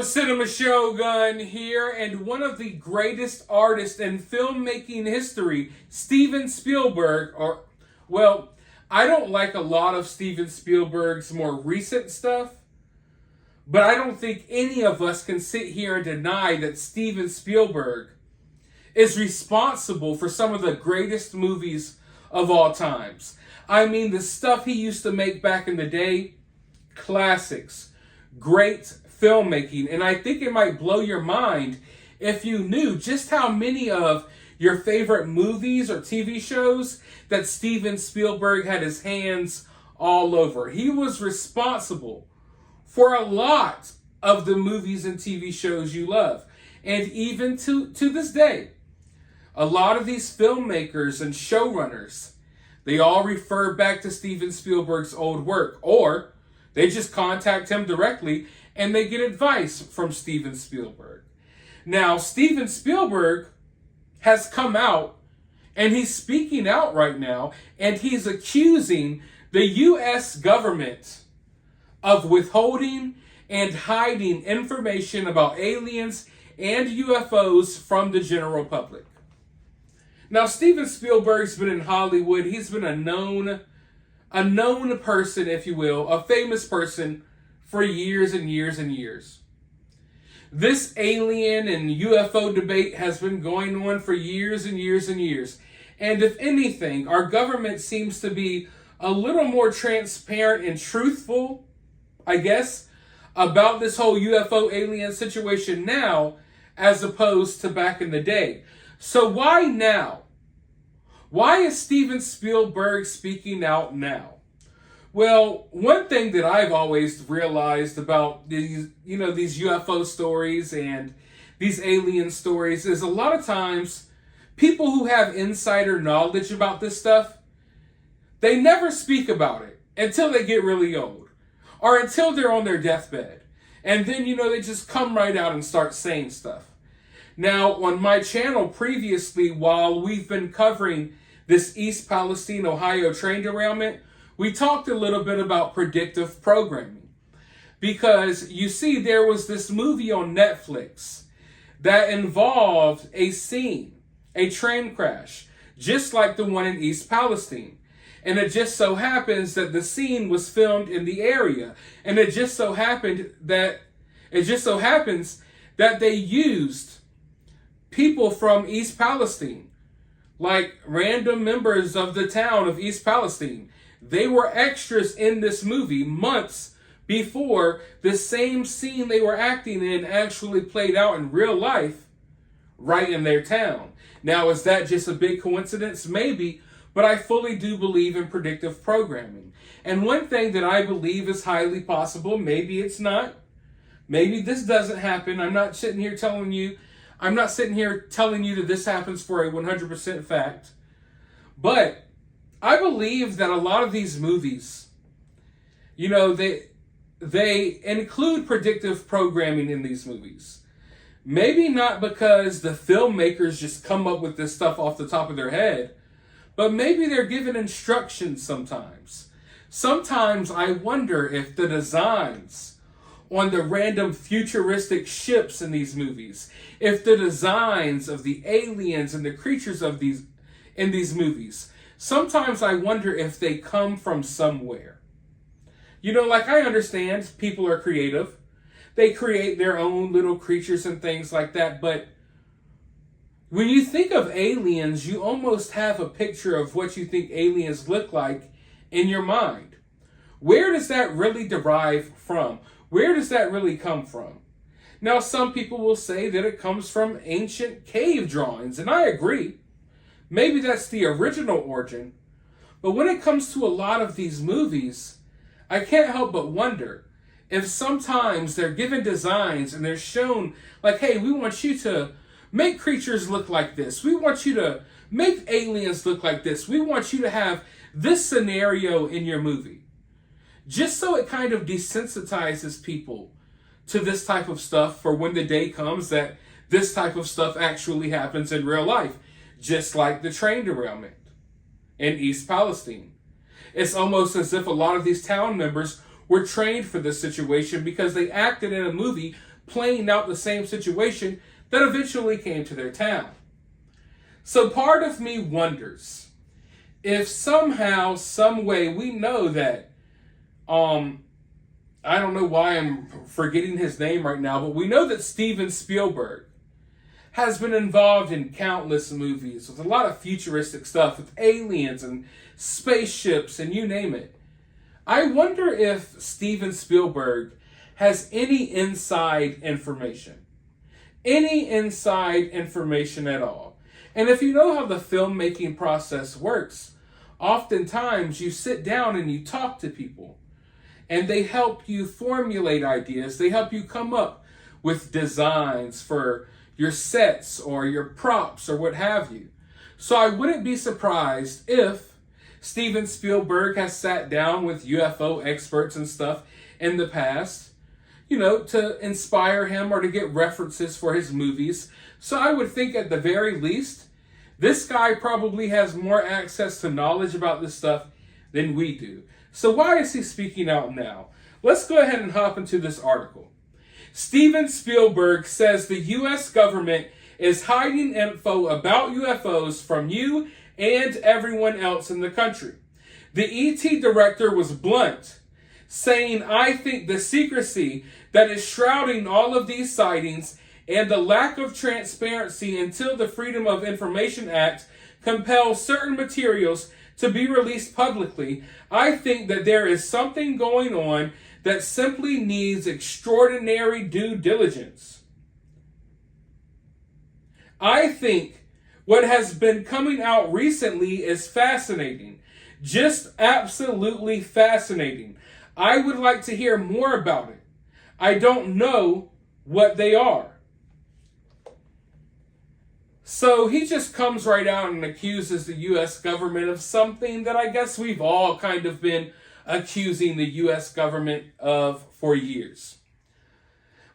Papa Cinema Shogun here, and one of the greatest artists in filmmaking history, Steven Spielberg, I don't like a lot of Steven Spielberg's more recent stuff, but I don't think any of us can sit here and deny that Steven Spielberg is responsible for some of the greatest movies of all times. I mean, the stuff he used to make back in the day, classics, great filmmaking, and I think it might blow your mind if you knew just how many of your favorite movies or TV shows that Steven Spielberg had his hands all over. He was responsible for a lot of the movies and TV shows you love. And even to this day, a lot of these filmmakers and showrunners, they all refer back to Steven Spielberg's old work, or they just contact him directly and they get advice from Steven Spielberg. Now, Steven Spielberg has come out and he's speaking out right now, and he's accusing the U.S. government of withholding and hiding information about aliens and UFOs from the general public. Now, Steven Spielberg's been in Hollywood. He's been a known person, if you will, a famous person for years and years and years. This alien and UFO debate has been going on for years and years and years. And if anything, our government seems to be a little more transparent and truthful, I guess, about this whole UFO alien situation now as opposed to back in the day. So why now? Why is Steven Spielberg speaking out now? Well, one thing that I've always realized about these UFO stories and these alien stories is a lot of times people who have insider knowledge about this stuff, they never speak about it until they get really old or until they're on their deathbed. And then, they just come right out and start saying stuff. Now, on my channel previously, while we've been covering this East Palestine, Ohio train derailment, we talked a little bit about predictive programming. Because, you see, there was this movie on Netflix that involved a scene, a train crash, just like the one in East Palestine. And it just so happens that the scene was filmed in the area. And it just so happens that they used people from East Palestine, like random members of the town of East Palestine. They were extras in this movie months before the same scene they were acting in actually played out in real life right in their town. Now, is that just a big coincidence? Maybe, but I fully do believe in predictive programming. And one thing that I believe is highly possible, maybe it's not, maybe this doesn't happen. I'm not sitting here telling you that this happens for a 100% fact. But I believe that a lot of these movies, they include predictive programming in these movies. Maybe not because the filmmakers just come up with this stuff off the top of their head, but maybe they're given instructions sometimes. Sometimes I wonder if the designs on the random futuristic ships in these movies, if the designs of the aliens and the creatures in these movies, sometimes I wonder if they come from somewhere. Like I understand people are creative. They create their own little creatures and things like that. But when you think of aliens, you almost have a picture of what you think aliens look like in your mind. Where does that really derive from? Where does that really come from? Now, some people will say that it comes from ancient cave drawings, and I agree. Maybe that's the original origin. But when it comes to a lot of these movies, I can't help but wonder if sometimes they're given designs and they're shown like, hey, we want you to make creatures look like this. We want you to make aliens look like this. We want you to have this scenario in your movie. Just so it kind of desensitizes people to this type of stuff for when the day comes that this type of stuff actually happens in real life. Just like the train derailment in East Palestine. It's almost as if a lot of these town members were trained for this situation because they acted in a movie playing out the same situation that eventually came to their town. So part of me wonders if somehow, some way, we know that, I don't know why I'm forgetting his name right now, but we know that Steven Spielberg has been involved in countless movies with a lot of futuristic stuff, with aliens and spaceships and you name it. I wonder if Steven Spielberg has any inside information. Any inside information at all. And if you know how the filmmaking process works, oftentimes you sit down and you talk to people. And they help you formulate ideas. They help you come up with designs for your sets or your props or what have you. So I wouldn't be surprised if Steven Spielberg has sat down with UFO experts and stuff in the past, to inspire him or to get references for his movies. So I would think at the very least, this guy probably has more access to knowledge about this stuff than we do. So why is he speaking out now? Let's go ahead and hop into this article. Steven Spielberg says the U.S. government is hiding info about UFOs from you and everyone else in the country. The ET director was blunt, saying, "I think the secrecy that is shrouding all of these sightings and the lack of transparency until the Freedom of Information Act compels certain materials to be released publicly, I think that there is something going on that simply needs extraordinary due diligence. I think what has been coming out recently is fascinating. Just absolutely fascinating. I would like to hear more about it. I don't know what they are." So he just comes right out and accuses the U.S. government of something that I guess we've all kind of been accusing the U.S. government of for years.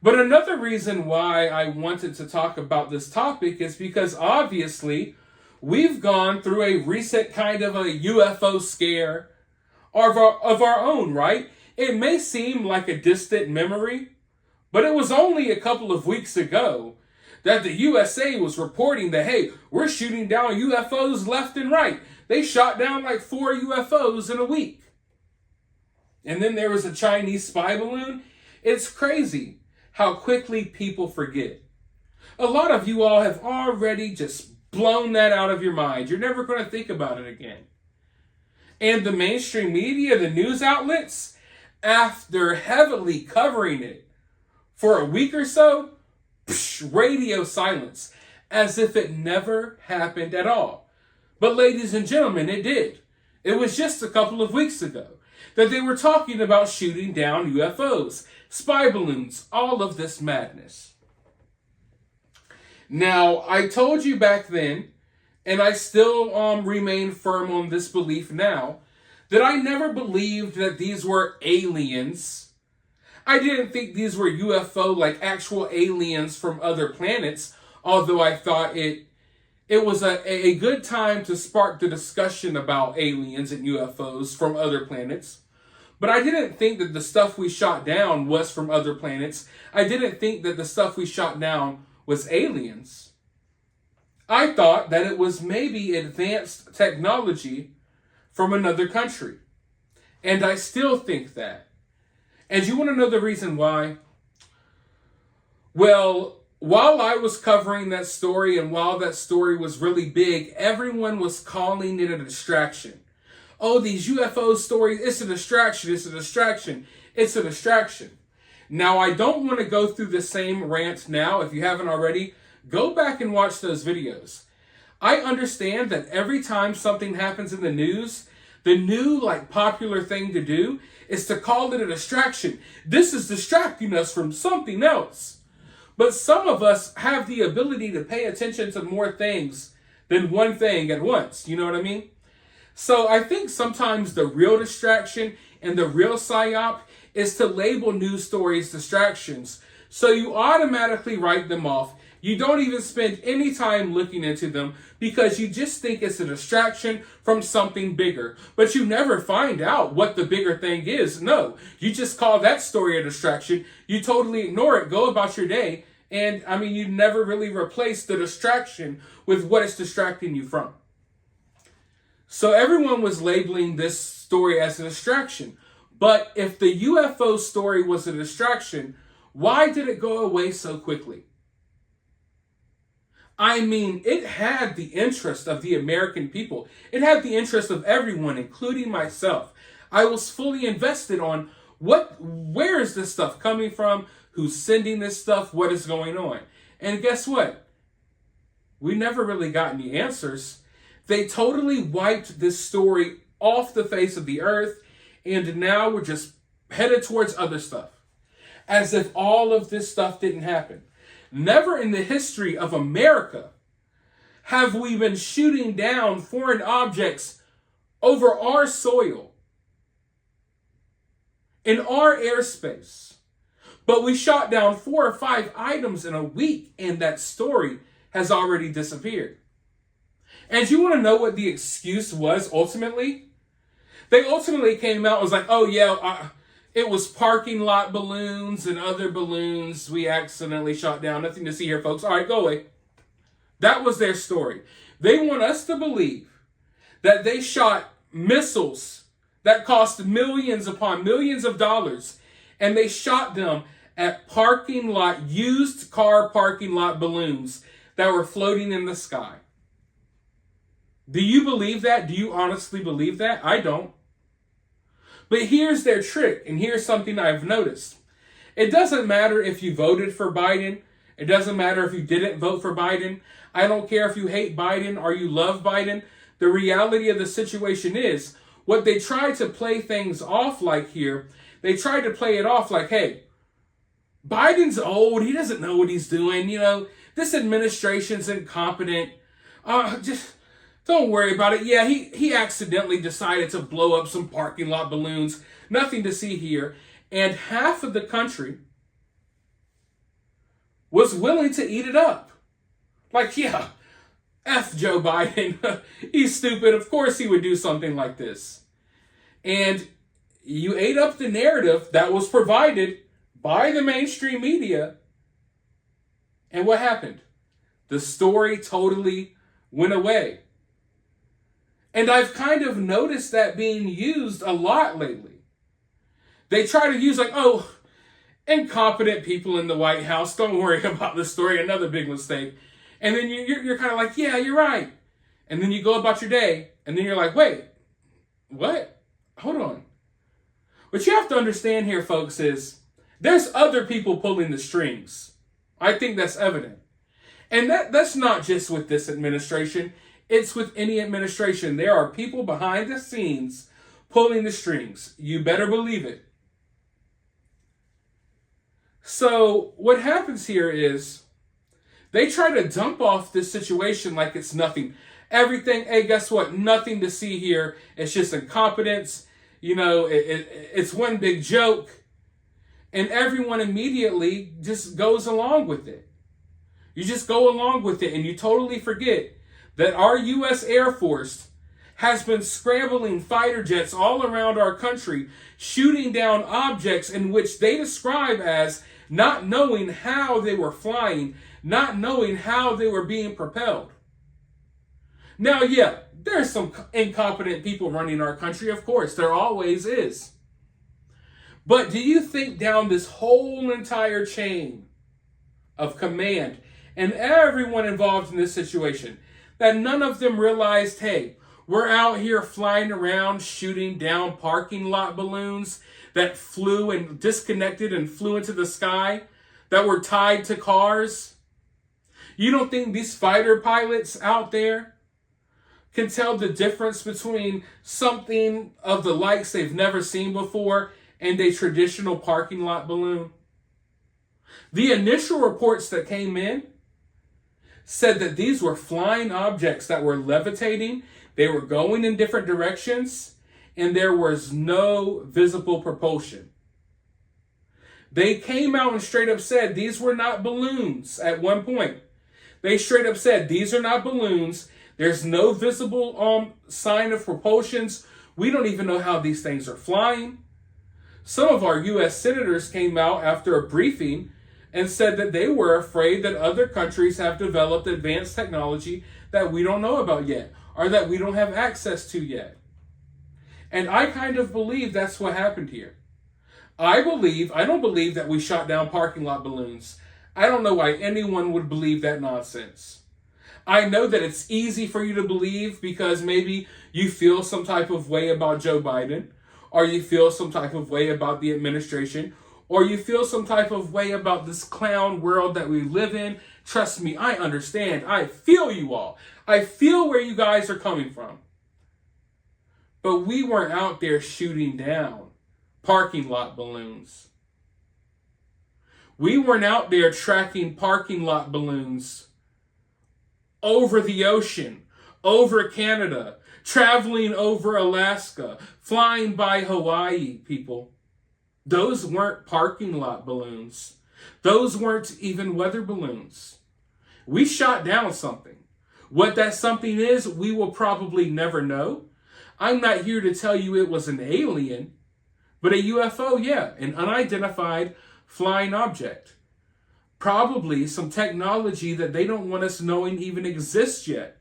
But another reason why I wanted to talk about this topic is because obviously we've gone through a recent kind of a UFO scare of our own, right? It may seem like a distant memory, but it was only a couple of weeks ago that the USA was reporting that, hey, we're shooting down UFOs left and right. They shot down like 4 UFOs in a week. And then there was a Chinese spy balloon. It's crazy how quickly people forget. A lot of you all have already just blown that out of your mind. You're never going to think about it again. And the mainstream media, the news outlets, after heavily covering it for a week or so, radio silence, as if it never happened at all. But ladies and gentlemen, it did. It was just a couple of weeks ago that they were talking about shooting down UFOs, spy balloons, all of this madness. Now, I told you back then, and I still remain firm on this belief now, that I never believed that these were aliens. I didn't think these were UFO, like actual aliens from other planets, although I thought it was a good time to spark the discussion about aliens and UFOs from other planets. But I didn't think that the stuff we shot down was from other planets. I didn't think that the stuff we shot down was aliens. I thought that it was maybe advanced technology from another country. And I still think that. And you want to know the reason why? Well, while I was covering that story and while that story was really big, everyone was calling it a distraction. Oh, these UFO stories, it's a distraction, it's a distraction, it's a distraction. Now, I don't want to go through the same rant now. If you haven't already, go back and watch those videos. I understand that every time something happens in the news, the new, popular thing to do is to call it a distraction. This is distracting us from something else. But some of us have the ability to pay attention to more things than one thing at once. You know what I mean? So I think sometimes the real distraction and the real psyop is to label news stories distractions. So you automatically write them off. You don't even spend any time looking into them because you just think it's a distraction from something bigger. But you never find out what the bigger thing is. No, you just call that story a distraction. You totally ignore it, go about your day. And I mean, you never really replace the distraction with what it's distracting you from. So everyone was labeling this story as a distraction. But if the UFO story was a distraction, why did it go away so quickly? I mean, it had the interest of the American people. It had the interest of everyone, including myself. I was fully invested on where is this stuff coming from? Who's sending this stuff? What is going on? And guess what? We never really got any answers. They totally wiped this story off the face of the earth, and now we're just headed towards other stuff. As if all of this stuff didn't happen. Never in the history of America have we been shooting down foreign objects over our soil, in our airspace. But we shot down 4 or 5 items in a week, and that story has already disappeared. And you want to know what the excuse was ultimately? They ultimately came out and was like, oh yeah, it was parking lot balloons and other balloons we accidentally shot down. Nothing to see here, folks. All right, go away. That was their story. They want us to believe that they shot missiles that cost millions upon millions of dollars, and they shot them at used car parking lot balloons that were floating in the sky. Do you believe that? Do you honestly believe that? I don't. But here's their trick, and here's something I've noticed. It doesn't matter if you voted for Biden. It doesn't matter if you didn't vote for Biden. I don't care if you hate Biden or you love Biden. The reality of the situation is, what they try to play things off like here, they try to play it off like, hey, Biden's old. He doesn't know what he's doing. You know, this administration's incompetent. Just don't worry about it. Yeah, he accidentally decided to blow up some parking lot balloons. Nothing to see here. And half of the country was willing to eat it up. Like, yeah, F Joe Biden. He's stupid. Of course he would do something like this. And you ate up the narrative that was provided by the mainstream media. And what happened? The story totally went away. And I've kind of noticed that being used a lot lately. They try to use like, oh, incompetent people in the White House. Don't worry about the story. Another big mistake. And then you're kind of like, yeah, you're right. And then you go about your day. And then you're like, wait, what? Hold on. What you have to understand here, folks, is there's other people pulling the strings. I think that's evident. And that's not just with this administration. It's with any administration. There are people behind the scenes pulling the strings. You better believe it. So what happens here is they try to dump off this situation like it's nothing. Everything, hey, guess what? Nothing to see here. It's just incompetence. You know, it's one big joke. And everyone immediately just goes along with it. You just go along with it and you totally forget that our U.S. Air Force has been scrambling fighter jets all around our country, shooting down objects in which they describe as not knowing how they were flying, not knowing how they were being propelled. Now, yeah, there's some incompetent people running our country, of course. There always is. But do you think down this whole entire chain of command and everyone involved in this situation, that none of them realized, hey, we're out here flying around shooting down parking lot balloons that flew and disconnected and flew into the sky, that were tied to cars? You don't think these fighter pilots out there can tell the difference between something of the likes they've never seen before and a traditional parking lot balloon? The initial reports that came in said that these were flying objects that were levitating. They were going in different directions, and there was no visible propulsion. They came out and straight up said these were not balloons at one point. They straight up said, these are not balloons. There's no visible sign of propulsions. We don't even know how these things are flying. Some of our U.S. senators came out after a briefing and said that they were afraid that other countries have developed advanced technology that we don't know about yet, or that we don't have access to yet. And I kind of believe that's what happened here. I don't believe that we shot down parking lot balloons. I don't know why anyone would believe that nonsense. I know that it's easy for you to believe because maybe you feel some type of way about Joe Biden, or you feel some type of way about the administration, or you feel some type of way about this clown world that we live in. Trust me, I understand. I feel you all. I feel where you guys are coming from. But we weren't out there shooting down parking lot balloons. We weren't out there tracking parking lot balloons over the ocean, over Canada, traveling over Alaska, flying by Hawaii, people. Those weren't parking lot balloons. Those weren't even weather balloons. We shot down something. What that something is, we will probably never know. I'm not here to tell you it was an alien, but a UFO, yeah, an unidentified flying object. Probably some technology that they don't want us knowing even exists yet.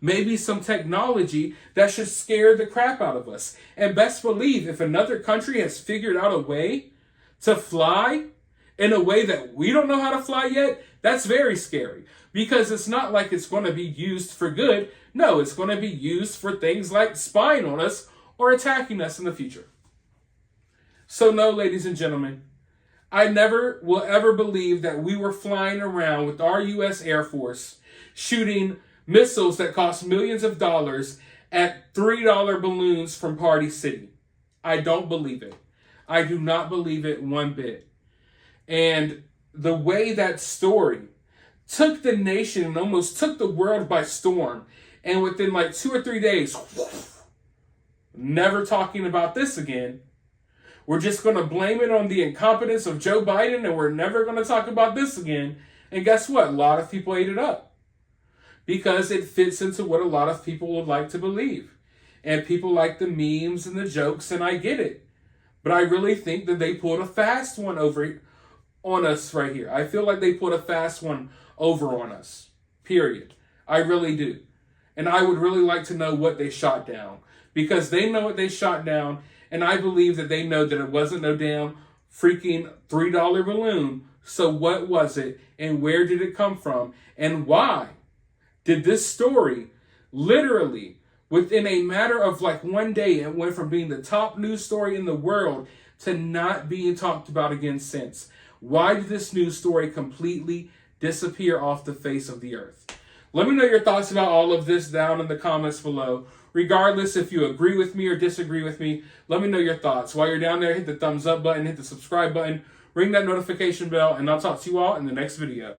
Maybe some technology that should scare the crap out of us. And best believe, if another country has figured out a way to fly in a way that we don't know how to fly yet, that's very scary. Because it's not like it's going to be used for good. No, it's going to be used for things like spying on us or attacking us in the future. So no, ladies and gentlemen, I never will ever believe that we were flying around with our U.S. Air Force shooting missiles that cost millions of dollars at $3 balloons from Party City. I don't believe it. I do not believe it one bit. And the way that story took the nation and almost took the world by storm, and within like 2 or 3 days, never talking about this again. We're just going to blame it on the incompetence of Joe Biden, and we're never going to talk about this again. And guess what? A lot of people ate it up because it fits into what a lot of people would like to believe. And people like the memes and the jokes, and I get it. But I really think that they pulled a fast one over on us right here. I feel like they put a fast one over on us, period. I really do. And I would really like to know what they shot down, because they know what they shot down, and I believe that they know that it wasn't no damn freaking $3 balloon. So what was it, and where did it come from, and why did this story literally within a matter of like one day, it went from being the top news story in the world to not being talked about again since? Why did this news story completely disappear off the face of the earth? Let me know your thoughts about all of this down in the comments below. Regardless if you agree with me or disagree with me, let me know your thoughts. While you're down there, hit the thumbs up button, hit the subscribe button, ring that notification bell, and I'll talk to you all in the next video.